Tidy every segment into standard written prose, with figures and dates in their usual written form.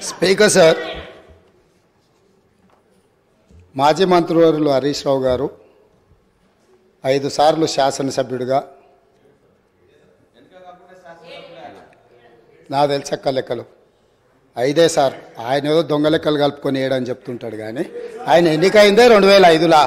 Speaker sir, మాజీ మంత్రివర్యులు హరీష్ రావు గారు 5 సార్లు శాసనసభ్యుడిగా, నా తెలిసక్క లెక్కలు 5 సార్. ఆయన ఏదో దొంగ లెక్కలు కలుపుకొని వేయడని చెప్తుంటాడు, కానీ ఆయన ఎన్నికైందే 2005లో,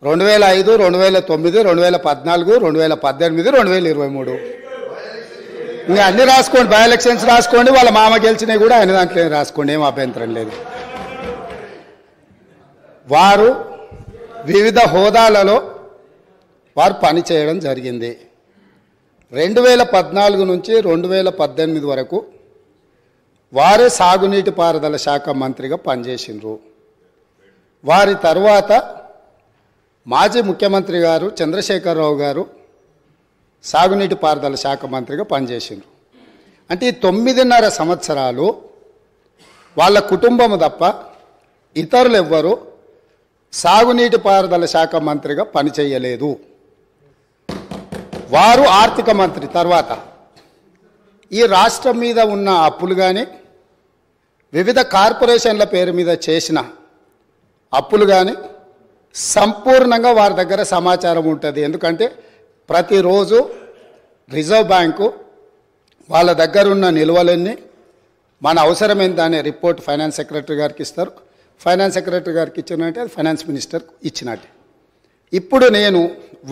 2005, 2009, 2014, 2018, 2023. ఇంకా అన్ని రాసుకోండి, బై ఎలక్షన్స్ రాసుకోండి, వాళ్ళ మామ గెలిచినవి కూడా ఆయన దాంట్లో రాసుకోండి, ఏం అభ్యంతరం లేదు. వారు వివిధ హోదాలలో వారు పనిచేయడం జరిగింది. 2014 నుంచి 2018 వరకు వారే సాగునీటి పారుదల శాఖ మంత్రిగా పనిచేసిండ్రు. వారి తర్వాత మాజీ ముఖ్యమంత్రి గారు చంద్రశేఖరరావు గారు సాగునీటి పారుదల శాఖ మంత్రిగా పనిచేసిండ్రు. అంటే ఈ 9.5 సంవత్సరాలు వాళ్ళ కుటుంబము తప్ప ఇతరులు ఎవ్వరూ సాగునీటి పారుదల శాఖ మంత్రిగా పనిచేయలేదు. వారు ఆర్థిక మంత్రి తర్వాత ఈ రాష్ట్రం మీద ఉన్న అప్పులు కానీ, వివిధ కార్పొరేషన్ల పేరు మీద చేసిన అప్పులు కానీ సంపూర్ణంగా వారి దగ్గర సమాచారం ఉంటుంది. ఎందుకంటే ప్రతిరోజు రిజర్వ్ బ్యాంకు వాళ్ళ దగ్గర ఉన్న నిల్వలన్నీ మన అవసరమైంది అనే రిపోర్ట్ ఫైనాన్స్ సెక్రటరీ గారికి ఇస్తారు. ఫైనాన్స్ సెక్రటరీ గారికి ఇచ్చినట్టే అది ఫైనాన్స్ మినిస్టర్ ఇచ్చినట్టే. ఇప్పుడు నేను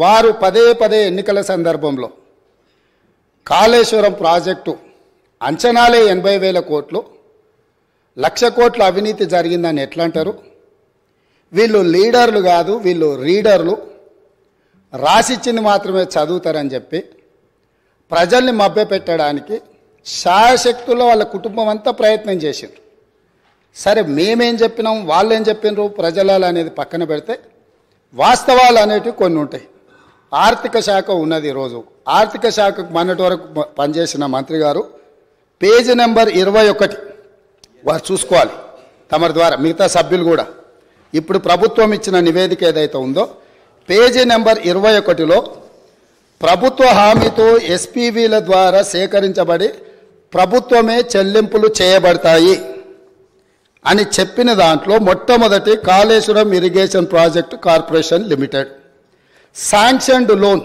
వారు పదే ఎన్నికల సందర్భంలో కాళేశ్వరం ప్రాజెక్టు అంచనాలే 80,000 కోట్లు, 1,00,000 కోట్ల అవినీతి జరిగిందని ఎట్లా అంటారు? వీళ్ళు లీడర్లు కాదు, వీళ్ళు రీడర్లు, రాసిచ్చింది మాత్రమే చదువుతారని చెప్పి ప్రజల్ని మభ్యపెట్టడానికి శాయశక్తుల్లో వాళ్ళ కుటుంబం అంతా ప్రయత్నం చేసిండ్రు. సరే, మేమేం చెప్పినాం, వాళ్ళు ఏం చెప్పినారు, ప్రజలు అనేది పక్కన పెడితే వాస్తవాలు అనేటివి కొన్ని ఉంటాయి. ఆర్థిక శాఖ ఉన్నది. ఈరోజు ఆర్థిక శాఖకు మొన్నటి వరకు పనిచేసిన మంత్రి గారు పేజీ నెంబర్ 21 వారు చూసుకోవాలి తమరి ద్వారా, మిగతా సభ్యులు కూడా. ఇప్పుడు ప్రభుత్వం ఇచ్చిన నివేదిక ఏదైతే ఉందో పేజీ నెంబర్ 21లో ప్రభుత్వ హామీతో ఎస్పీవీల ద్వారా సేకరించబడి ప్రభుత్వమే చెల్లింపులు చేయబడతాయి అని చెప్పిన దాంట్లో మొట్టమొదటి Kaleshwaram irrigation project corporation limited sanctioned loan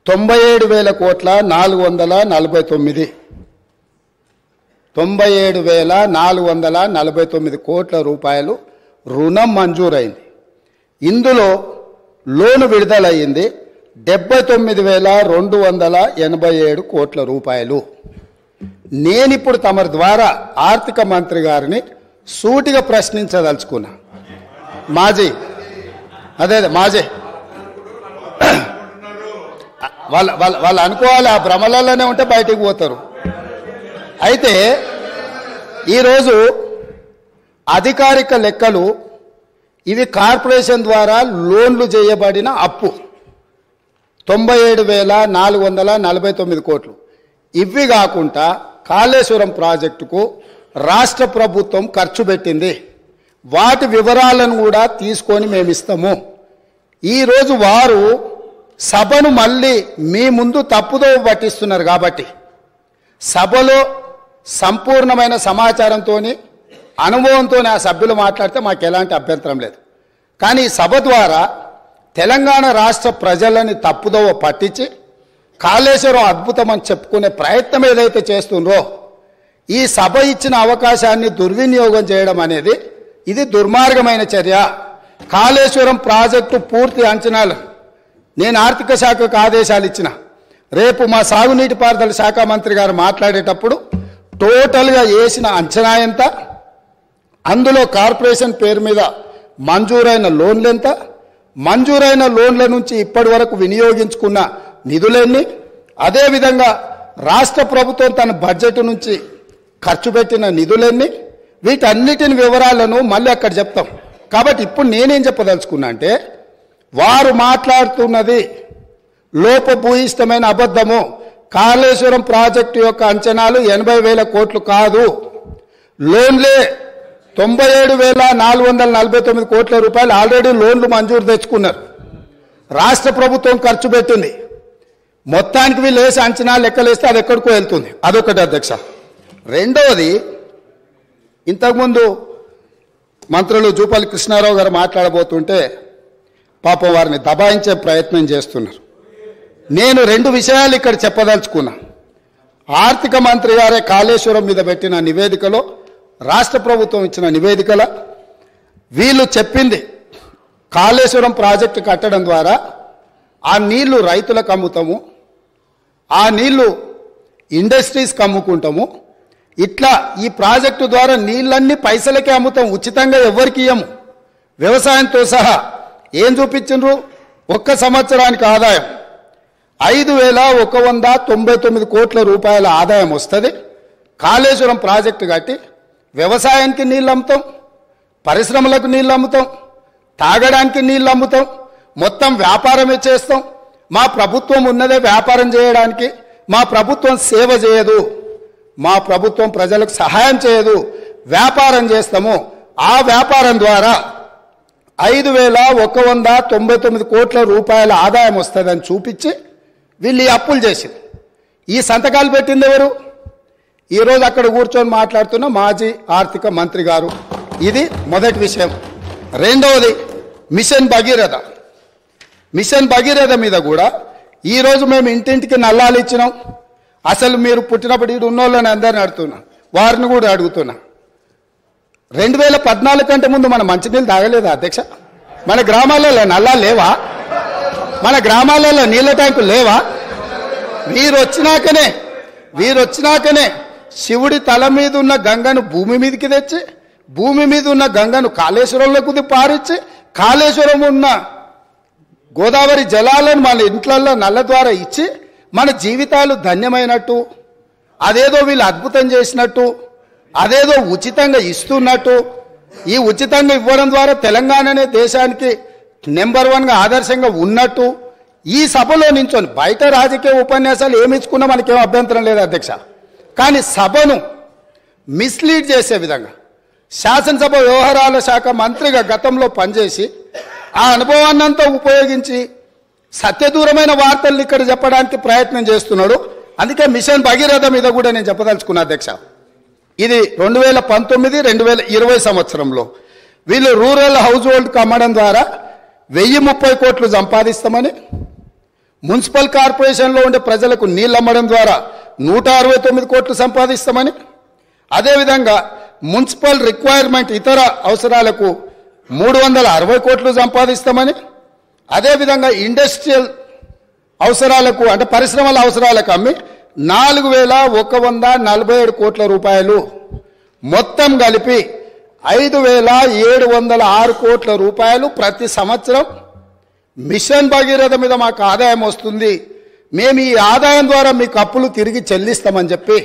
97,000 కోట్ల 449 97,449 కోట్ల రూపాయలు రుణం మంజూరైంది. ఇందులో లోను విడుదలయ్యింది 79,287 కోట్ల రూపాయలు. నేనిప్పుడు తమరి ద్వారా ఆర్థిక మంత్రి గారిని సూటిగా ప్రశ్నించదలుచుకున్నా. మాజీ వాళ్ళు అనుకోవాలి, ఆ భ్రమలలోనే ఉంటే బయటికి పోతారు. అయితే ఈరోజు అధికారిక లెక్కలు ఇవి కార్పొరేషన్ ద్వారా లోన్లు చేయబడిన అప్పు 97,449 కోట్లు. ఇవి కాకుండా కాళేశ్వరం ప్రాజెక్టుకు రాష్ట్ర ప్రభుత్వం ఖర్చు పెట్టింది. వాటి వివరాలను కూడా తీసుకొని మేము ఇస్తాము. ఈరోజు వారు సభను మళ్ళీ మీ ముందు తప్పుదో పట్టిస్తున్నారు. కాబట్టి సభలో సంపూర్ణమైన సమాచారంతో, అనుభవంతో ఆ సభ్యులు మాట్లాడితే మాకు ఎలాంటి అభ్యంతరం లేదు. కానీ సభ ద్వారా తెలంగాణ రాష్ట్ర ప్రజలని తప్పుదోవ పట్టించి కాళేశ్వరం అద్భుతం అని చెప్పుకునే ప్రయత్నం ఏదైతే చేస్తుండ్రో, ఈ సభ ఇచ్చిన అవకాశాన్ని దుర్వినియోగం చేయడం అనేది ఇది దుర్మార్గమైన చర్య. కాళేశ్వరం ప్రాజెక్టు పూర్తి అంచనాలు నేను ఆర్థిక శాఖకు ఆదేశాలు ఇచ్చిన. రేపు మా సాగునీటి పారుదల శాఖ మంత్రి గారు మాట్లాడేటప్పుడు టోటల్గా వేసిన అంచనా ఎంత, అందులో కార్పొరేషన్ పేరు మీద మంజూరైన లోన్లు ఎంత, మంజూరైన లోన్ల నుంచి ఇప్పటి వరకు వినియోగించుకున్న నిధులెన్ని, అదేవిధంగా రాష్ట్ర ప్రభుత్వం తన బడ్జెట్ నుంచి ఖర్చు పెట్టిన నిధులెన్ని, వీటన్నిటిని వివరాలను మళ్ళీ అక్కడ చెప్తాం. కాబట్టి ఇప్పుడు నేనేం చెప్పదలుచుకున్నా అంటే, వారు మాట్లాడుతున్నది లోపభూయిష్టమైన అబద్ధము. కాళేశ్వరం ప్రాజెక్టు యొక్క అంచనాలు 80,000 కోట్లు కాదు, లోన్లే 97,449 కోట్ల రూపాయలు ఆల్రెడీ లోన్లు మంజూరు తెచ్చుకున్నారు. రాష్ట్ర ప్రభుత్వం ఖర్చు పెట్టింది. మొత్తానికి వీళ్ళు వేసి అంచనా లెక్కలేస్తే అది ఎక్కడికో వెళ్తుంది. అదొకటి అధ్యక్ష. రెండవది ఇంతకుముందు మంత్రులు జూపల్లి కృష్ణారావు గారు మాట్లాడబోతుంటే పాపం వారిని దబాయించే ప్రయత్నం చేస్తున్నారు. నేను 2 విషయాలు ఇక్కడ చెప్పదలుచుకున్నా. ఆర్థిక మంత్రి గారే కాళేశ్వరం మీద పెట్టిన నివేదికలో, రాష్ట్ర ప్రభుత్వం ఇచ్చిన నివేదికల వీళ్ళు చెప్పింది కాళేశ్వరం ప్రాజెక్టు కట్టడం ద్వారా ఆ నీళ్లు రైతులకు అమ్ముతాము, ఆ నీళ్లు ఇండస్ట్రీస్కి అమ్ముకుంటాము, ఇట్లా ఈ ప్రాజెక్టు ద్వారా నీళ్ళన్నీ పైసలకే అమ్ముతాం, ఉచితంగా ఎవరికి ఇయ్యము. వ్యవసాయంతో సహా ఏం చూపించిండ్రు? 1 సంవత్సరానికి ఆదాయం 5,199 కోట్ల రూపాయల ఆదాయం వస్తుంది. కాళేశ్వరం ప్రాజెక్టు కట్టి వ్యవసాయానికి నీళ్ళు అమ్ముతాం, పరిశ్రమలకు నీళ్ళు అమ్ముతాం, తాగడానికి నీళ్ళు అమ్ముతాం, మొత్తం వ్యాపారమే చేస్తాం. మా ప్రభుత్వం ఉన్నదే వ్యాపారం చేయడానికి. మా ప్రభుత్వం సేవ చేయదు, మా ప్రభుత్వం ప్రజలకు సహాయం చేయదు, వ్యాపారం చేస్తాము. ఆ వ్యాపారం ద్వారా 5,199 కోట్ల రూపాయల ఆదాయం వస్తుందని చూపించి వీళ్ళు ఈ అప్పులు చేసింది. ఈ సంతకాలు పెట్టింది ఎవరు? ఈరోజు అక్కడ కూర్చొని మాట్లాడుతున్న మాజీ ఆర్థిక మంత్రి గారు. ఇది మొదటి విషయం. రెండవది మిషన్ భగీరథ. మిషన్ భగీరథ మీద కూడా ఈరోజు మేము ఇంటింటికి నల్లాలు ఇచ్చినాం. అసలు మీరు పుట్టినప్పుడు ఇటు ఉన్నోళ్ళని అందరిని అడుగుతున్నా, వారిని కూడా అడుగుతున్నా. 2014 కంటే ముందు మన మంచినీళ్ళు తాగలేదా అధ్యక్ష? మన గ్రామాలలో నల్లాలు లేవా? మన గ్రామాలలో నీళ్ళ ట్యాంకులు లేవా? వీరొచ్చినాకనే శివుడి తల మీద ఉన్న గంగను భూమి మీదకి తెచ్చి, భూమి మీద ఉన్న గంగను కాళేశ్వరంలోకి పారించి, కాళేశ్వరం ఉన్న గోదావరి జలాలను మన ఇంట్లల్లో నల్ల ద్వారా ఇచ్చి మన జీవితాలు ధన్యమైనట్టు, అదేదో వీళ్ళు అద్భుతం చేసినట్టు, అదేదో ఉచితంగా ఇస్తున్నట్టు, ఈ ఉచితంగా ఇవ్వడం ద్వారా తెలంగాణనే దేశానికి నెంబర్ 1గా ఆదర్శంగా ఉన్నట్టు ఈ సభలో నించొని, బయట రాజకీయ ఉపన్యాసాలు ఏమి ఇచ్చుకున్నా మనకేం అభ్యంతరం లేదు అధ్యక్ష, కానీ సభను మిస్లీడ్ చేసే విధంగా శాసనసభ వ్యవహారాల శాఖ మంత్రిగా గతంలో పనిచేసి ఆ అనుభవాన్నంతా ఉపయోగించి సత్యదూరమైన వార్తలు ఇక్కడ చెప్పడానికి ప్రయత్నం చేస్తున్నాడు. అందుకే మిషన్ భగీరథ మీద కూడా నేను చెప్పదలుచుకున్నా అధ్యక్ష. ఇది 2019-2020 సంవత్సరంలో వీళ్ళు రూరల్ హౌస్ హోల్డ్కి అమ్మడం ద్వారా 1030 కోట్లు సంపాదిస్తామని, మున్సిపల్ కార్పొరేషన్లో ఉండే ప్రజలకు నీళ్ళు అమ్మడం ద్వారా 169 కోట్లు సంపాదిస్తామని, అదేవిధంగా మున్సిపల్ రిక్వైర్మెంట్ ఇతర అవసరాలకు 360 కోట్లు సంపాదిస్తామని, అదేవిధంగా ఇండస్ట్రియల్ అవసరాలకు అంటే పరిశ్రమల అవసరాలకు అమ్మి 4,147 కోట్ల రూపాయలు, మొత్తం కలిపి 5,706 కోట్ల రూపాయలు ప్రతి సంవత్సరం మిషన్ భగీరథ మీద మాకు ఆదాయం వస్తుంది, మేము ఈ ఆదాయం ద్వారా మీకు అప్పులు తిరిగి చెల్లిస్తామని చెప్పి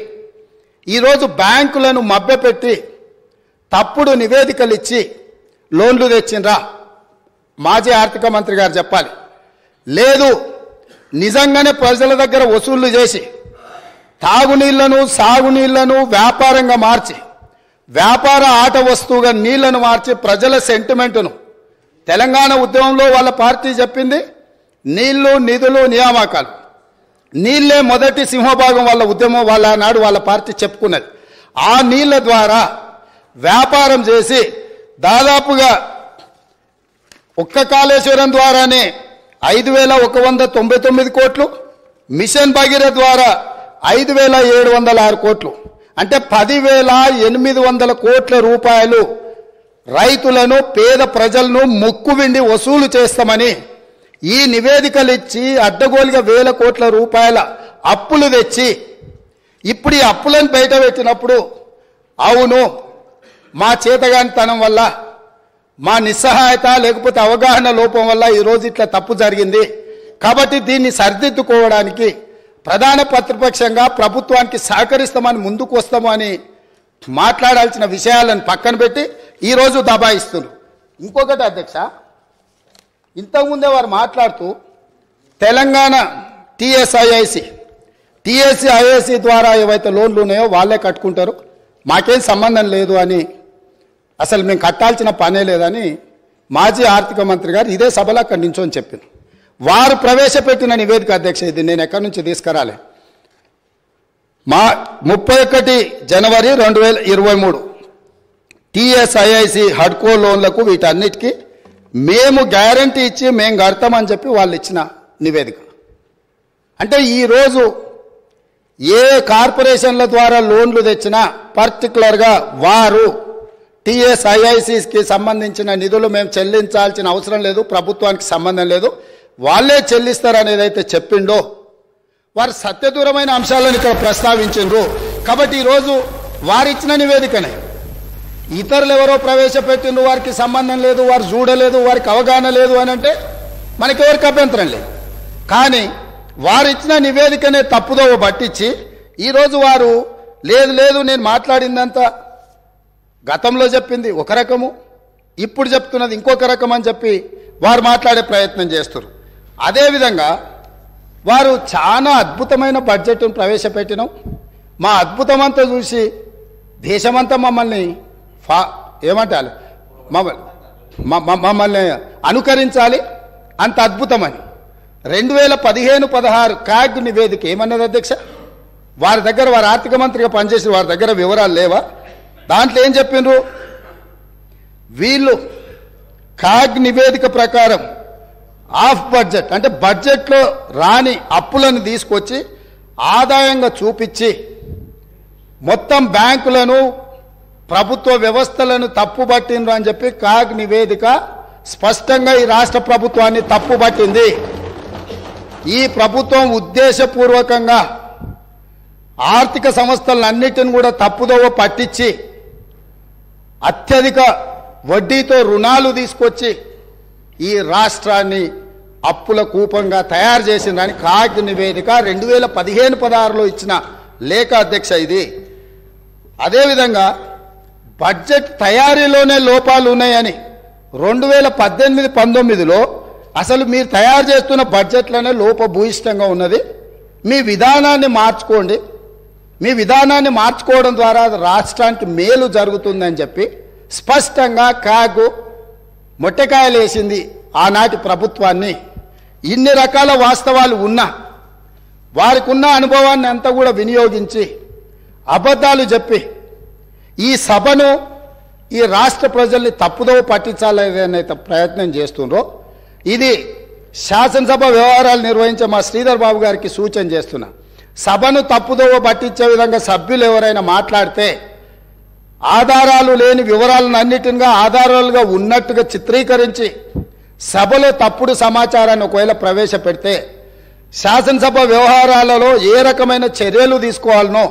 ఈరోజు బ్యాంకులను మభ్యపెట్టి తప్పుడు నివేదికలు ఇచ్చి లోన్లు తెచ్చిండ్రా? మాజీ ఆర్థిక మంత్రి గారు చెప్పాలి. లేదు, నిజంగానే ప్రజల దగ్గర వసూళ్లు చేసి తాగునీళ్లను సాగునీళ్లను వ్యాపారంగా మార్చి, వ్యాపార ఆట వస్తువుగా నీళ్లను మార్చి ప్రజల సెంటిమెంటును, తెలంగాణ ఉద్యమంలో వాళ్ళ పార్టీ చెప్పింది నీళ్లు నిధులు నియామకాలు, నీళ్లే మొదటి సింహభాగం వాళ్ళ ఉద్యమం, వాళ్ళ నాడు వాళ్ళ పార్టీ చెప్పుకున్నది. ఆ నీళ్ల ద్వారా వ్యాపారం చేసి దాదాపుగా ఒక్క కాళేశ్వరం ద్వారానే 5,199 కోట్లు, మిషన్ భగీరథ ద్వారా 5,706 కోట్లు, అంటే 10,800 కోట్ల రూపాయలు రైతులను పేద ప్రజలను ముక్కువిండి వసూలు చేస్తామని ఈ నివేదికలు ఇచ్చి అడ్డగోలుగా 1,000 కోట్ల రూపాయల అప్పులు తెచ్చి ఇప్పుడు ఈ అప్పులను బయట పెట్టినప్పుడు అవును మా చేతగానితనం వల్ల, మా నిస్సహాయత లేకపోతే అవగాహన లోపం వల్ల ఈరోజు ఇట్లా తప్పు జరిగింది, కాబట్టి దీన్ని సరిదిద్దుకోవడానికి ప్రధాన ప్రతిపక్షంగా ప్రభుత్వానికి సహకరిస్తామని ముందుకు వస్తాము అని మాట్లాడాల్సిన విషయాలను పక్కన పెట్టి ఈరోజు దబాయిస్తున్నారు. ఇంకొకటి అధ్యక్ష, ఇంతకుముందే వారు మాట్లాడుతూ తెలంగాణ టీఎస్ఐఐసి ద్వారా ఏవైతే లోన్లు ఉన్నాయో వాళ్ళే కట్టుకుంటారు, మాకేం సంబంధం లేదు అని, అసలు మేము కట్టాల్సిన పనే లేదని మాజీ ఆర్థిక మంత్రి గారు ఇదే సభలో అక్కడి నుంచో చెప్పారు. వారు ప్రవేశపెట్టిన నివేదిక అధ్యక్ష, ఇది నేను ఎక్కడి నుంచి తీసుకురాలే, 31 జనవరి 2023 టీఎస్ఐఐసి హడ్కో లోన్లకు వీటన్నిటికీ మేము గ్యారంటీ ఇచ్చి మేము కడతామని చెప్పి వాళ్ళు ఇచ్చిన నివేదిక. అంటే ఈరోజు ఏ కార్పొరేషన్ల ద్వారా లోన్లు తెచ్చినా పర్టికులర్గా వారు టీఎస్ఐఐసికి సంబంధించిన నిధులు మేము చెల్లించాల్సిన అవసరం లేదు, ప్రభుత్వానికి సంబంధం లేదు, వాళ్ళే చెల్లిస్తారనేది అయితే చెప్పిండో వారు సత్యదూరమైన అంశాలను ఇక్కడ ప్రస్తావించిండ్రు. కాబట్టి ఈరోజు వారిచ్చిన నివేదికనే ఇతరులు ఎవరో ప్రవేశపెట్టిండ్రు, వారికి సంబంధం లేదు, వారు చూడలేదు, వారికి అవగాహన లేదు అని అంటే మనకి ఎవరికి అభ్యంతరం లేదు. కానీ వారిచ్చిన నివేదికనే తప్పుదోవ పట్టించి ఈరోజు వారు లేదు లేదు నేను మాట్లాడిందంతా గతంలో చెప్పింది ఒక రకము, ఇప్పుడు చెప్తున్నది ఇంకొక రకం అని చెప్పి వారు మాట్లాడే ప్రయత్నం చేస్తారు. అదేవిధంగా వారు చాలా అద్భుతమైన బడ్జెట్ను ప్రవేశపెట్టినాం, మా అద్భుతమంతా చూసి దేశమంతా మమ్మల్ని ఏమంటారు మమ్మల్ని అనుకరించాలి, అంత అద్భుతమని 2015-16 క్యాగ్ నివేదిక ఏమన్నది అధ్యక్ష? వారి దగ్గర వారు ఆర్థిక మంత్రిగా పనిచేసిన వారి దగ్గర వివరాలు లేవా? దాంట్లో ఏం చెప్పిండ్రు? వీళ్ళు క్యాగ్ నివేదిక ప్రకారం ఆఫ్ బడ్జెట్ అంటే బడ్జెట్లో రాని అప్పులను తీసుకొచ్చి ఆదాయంగా చూపించి మొత్తం బ్యాంకులను ప్రభుత్వ వ్యవస్థలను తప్పుబట్టిండ్రు అని చెప్పి క్యాగ్ నివేదిక స్పష్టంగా ఈ రాష్ట్ర ప్రభుత్వాన్ని తప్పుబట్టింది. ఈ ప్రభుత్వం ఉద్దేశపూర్వకంగా ఆర్థిక సంస్థలన్నిటిని కూడా తప్పుదోవ పట్టించి అత్యధిక వడ్డీతో రుణాలు తీసుకొచ్చి ఈ రాష్ట్రాన్ని అప్పుల కూపంగా తయారు చేసిందని క్యాగ్ నివేదిక 2015-16లో ఇచ్చిన లేఖ అధ్యక్ష ఇది. అదేవిధంగా బడ్జెట్ తయారీలోనే లోపాలు ఉన్నాయని 2018-19లో అసలు మీరు తయారు చేస్తున్న బడ్జెట్లోనే లోపభూయిష్టంగా ఉన్నది, మీ విధానాన్ని మార్చుకోండి, మీ విధానాన్ని మార్చుకోవడం ద్వారా రాష్ట్రానికి మేలు జరుగుతుందని చెప్పి స్పష్టంగా క్యాగ్ మొట్టకాయలు వేసింది ఆనాటి ప్రభుత్వాన్ని. ఇన్ని రకాల వాస్తవాలు ఉన్నా వారికి ఉన్న అనుభవాన్ని అంతా కూడా వినియోగించి అబద్ధాలు చెప్పి ఈ సభను ఈ రాష్ట్ర ప్రజల్ని తప్పుదోవ పట్టించాలనే ప్రయత్నం చేస్తుండ్రో ఇది శాసనసభ వ్యవహారాలు నిర్వహించే మా శ్రీధర్ బాబు గారికి సూచన చేస్తున్నా. సభను తప్పుదోవ పట్టించే విధంగా సభ్యులు ఎవరైనా మాట్లాడితే ఆధారాలు లేని వివరాలను అన్నిటిగా ఆధారాలుగా ఉన్నట్టుగా చిత్రీకరించి సభలో తప్పుడు సమాచారాన్ని ఒకవేళ ప్రవేశపెడితే శాసనసభ వ్యవహారాలలో ఏ రకమైన చర్యలు తీసుకోవాలనో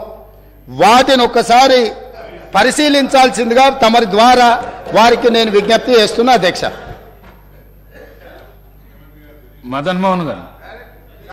వాటిని ఒక్కసారి పరిశీలించాల్సిందిగా తమరి ద్వారా వారికి నేను విజ్ఞప్తి చేస్తున్నా అధ్యక్ష. మదన్ మోహన్ గారు.